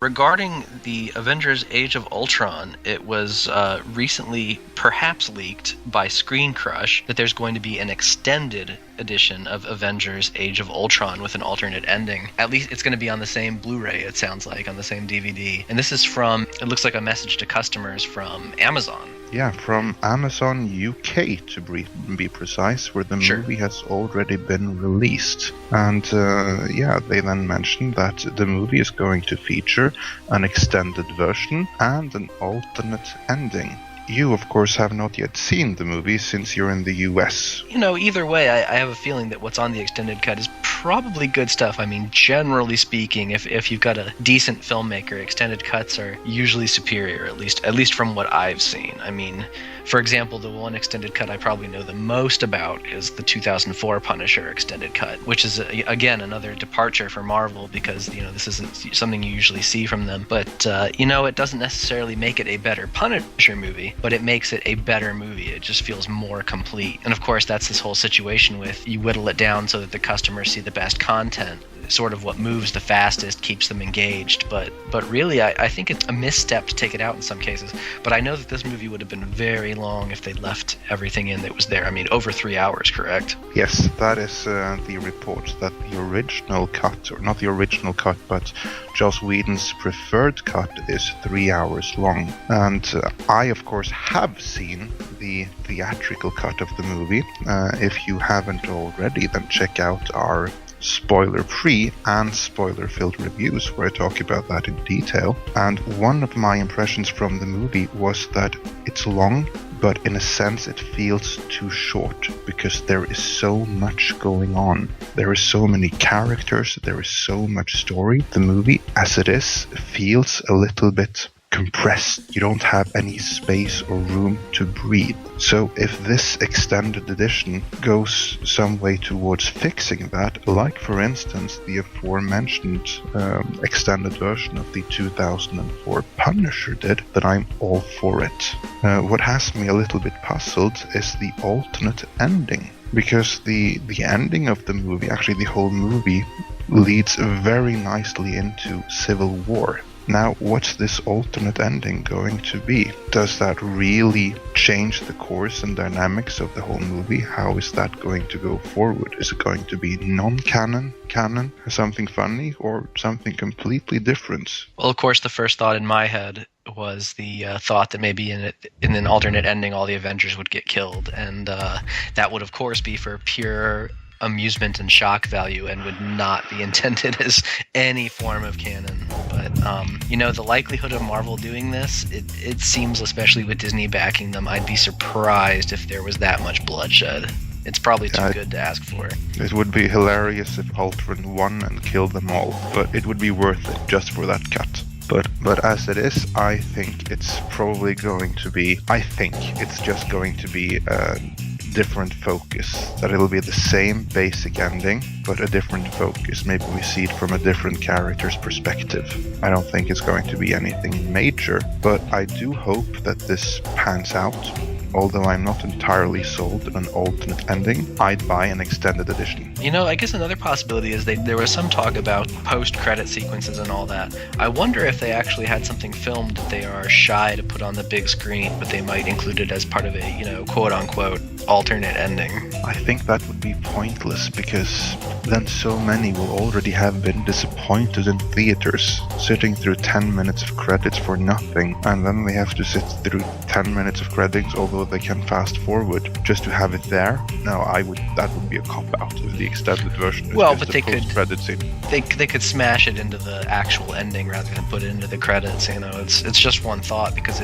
Regarding the Avengers Age of Ultron, it was recently perhaps leaked by Screen Crush that there's going to be an extended edition of Avengers Age of Ultron with an alternate ending. At least it's going to be on the same Blu-ray, it sounds like, on the same DVD. And this is from, it looks like a message to customers from Amazon. Yeah, from Amazon UK to be precise, where the movie has already been released. And they then mentioned that the movie is going to feature an extended version and an alternate ending. You, of course, have not yet seen the movie since you're in the US. Either way, I have a feeling that what's on the extended cut is probably good stuff. I mean, generally speaking, if you've got a decent filmmaker, extended cuts are usually superior, at least from what I've seen. I mean, for example, the one extended cut I probably know the most about is the 2004 Punisher extended cut, which is, again, another departure for Marvel because, this isn't something you usually see from them. But, it doesn't necessarily make it a better Punisher movie, but it makes it a better movie. It just feels more complete. And, of course, that's this whole situation with you whittle it down so that the customers see the best content. Sort of what moves the fastest keeps them engaged, but really I think it's a misstep to take it out in some cases. But I know that this movie would have been very long if they left everything in that was there. I mean, over 3 hours, correct? Yes, that is the report, that the original cut, or not the original cut, but Joss Whedon's preferred cut is 3 hours long. And I, of course, have seen the theatrical cut of the movie. If you haven't already, then check out our spoiler-free and spoiler-filled reviews where I talk about that in detail. And one of my impressions from the movie was that it's long, but in a sense it feels too short because there is so much going on. There are so many characters, there is so much story. The movie, as it is, feels a little bit compressed. You don't have any space or room to breathe. So if this extended edition goes some way towards fixing that, like for instance the aforementioned extended version of the 2004 Punisher did, then I'm all for it. What has me a little bit puzzled is the alternate ending, because the ending of the movie, actually the whole movie, leads very nicely into Civil War. Now, what's this alternate ending going to be? Does that really change the course and dynamics of the whole movie? How is that going to go forward? Is it going to be non-canon, canon, something funny, or something completely different? Well, of course, the first thought in my head was the thought that maybe in an alternate ending all the Avengers would get killed, and that would, of course, be for pure amusement and shock value and would not be intended as any form of canon. But the likelihood of Marvel doing this, it seems, especially with Disney backing them, I'd be surprised if there was that much bloodshed. It's probably too good to ask for. It would be hilarious if Ultron won and killed them all, but it would be worth it just for that cut. But as it is, I think it's probably going to be, it's just going to be a different focus. That it'll be the same basic ending, but a different focus. Maybe we see it from a different character's perspective. I don't think it's going to be anything major, but I do hope that this pans out. Although I'm not entirely sold on an alternate ending, I'd buy an extended edition. I guess another possibility is there was some talk about post-credit sequences and all that. I wonder if they actually had something filmed that they are shy to put on the big screen, but they might include it as part of a, quote-unquote, alternate ending. I think that would be pointless, because then so many will already have been disappointed in theaters, sitting through 10 minutes of credits for nothing, and then they have to sit through 10 minutes of credits, although they can fast forward, just to have it there. No, that would be a cop-out if the extended version is well, just but they post-credit scene. They could smash it into the actual ending rather than put it into the credits. It's just one thought, because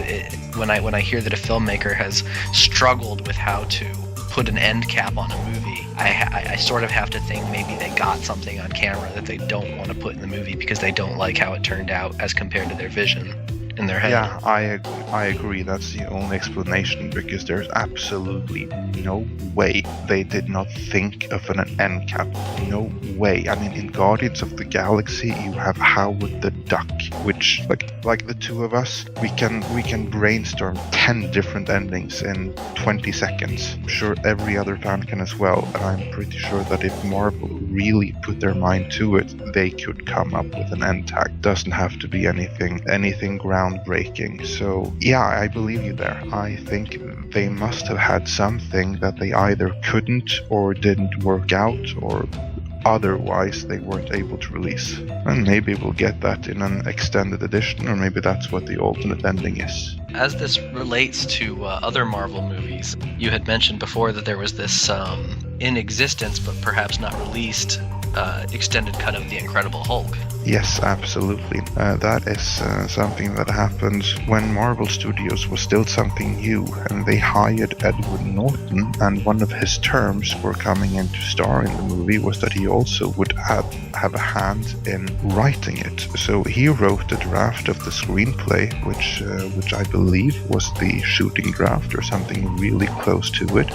when I hear that a filmmaker has struggled with how to put an end cap on a movie, I sort of have to think maybe they got something on camera that they don't want to put in the movie because they don't like how it turned out as compared to their vision in their head. Yeah, I agree. That's the only explanation, because there's absolutely no way they did not think of an end cap. No way. I mean, in Guardians of the Galaxy, you have Howard the Duck, which, like the two of us, we can brainstorm 10 different endings in 20 seconds. I'm sure every other fan can as well, and I'm pretty sure that if Marvel really put their mind to it, they could come up with an end tag. Doesn't have to be anything groundbreaking. So yeah, I believe you there. I think they must have had something that they either couldn't or didn't work out, or otherwise they weren't able to release. And maybe we'll get that in an extended edition, or maybe that's what the alternate ending is. As this relates to other Marvel movies, you had mentioned before that there was this in existence but perhaps not released extended cut of The Incredible Hulk. Yes, absolutely. That is something that happened when Marvel Studios was still something new, and they hired Edward Norton, and one of his terms for coming in to star in the movie was that he also would have a hand in writing it. So he wrote a draft of the screenplay, which I believe was the shooting draft or something really close to it.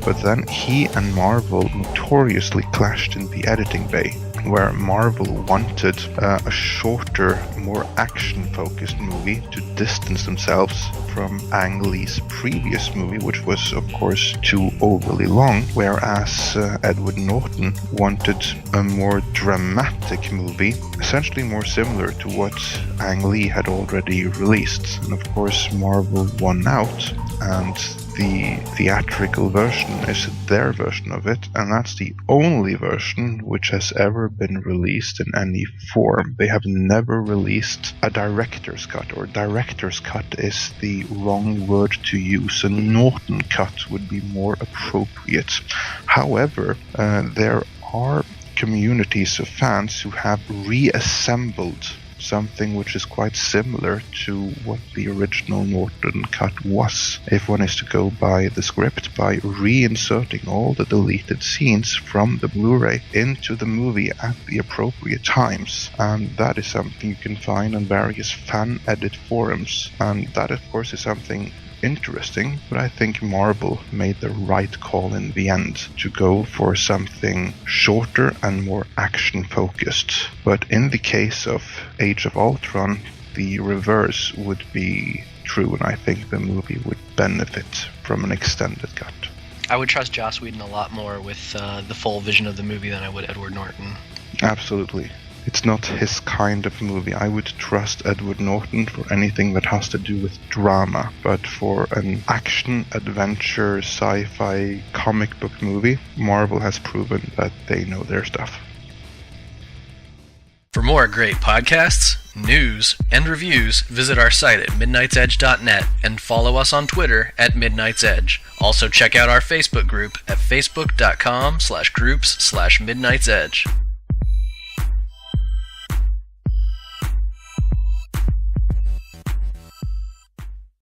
But then he and Marvel notoriously clashed in the editing bay, where Marvel wanted a shorter, more action-focused movie to distance themselves from Ang Lee's previous movie, which was, of course, too overly long, whereas Edward Norton wanted a more dramatic movie, essentially more similar to what Ang Lee had already released. And of course, Marvel won out, and the theatrical version is their version of it, and that's the only version which has ever been released in any form. They have never released a director's cut, or director's cut is the wrong word to use. A Norton cut would be more appropriate. However, there are communities of fans who have reassembled something which is quite similar to what the original Norton cut was, if one is to go by the script, by reinserting all the deleted scenes from the Blu-ray into the movie at the appropriate times. And that is something you can find on various fan edit forums, and that of course is something interesting, but I think Marvel made the right call in the end to go for something shorter and more action focused. But in the case of Age of Ultron, the reverse would be true, and I think the movie would benefit from an extended cut. I would trust Joss Whedon a lot more with the full vision of the movie than I would Edward Norton. Absolutely. It's not his kind of movie. I would trust Edward Norton for anything that has to do with drama, but for an action, adventure, sci-fi, comic book movie, Marvel has proven that they know their stuff. For more great podcasts, news, and reviews, visit our site at midnightsedge.net and follow us on Twitter at midnightsedge. Also check out our Facebook group at facebook.com/groups/midnightsedge.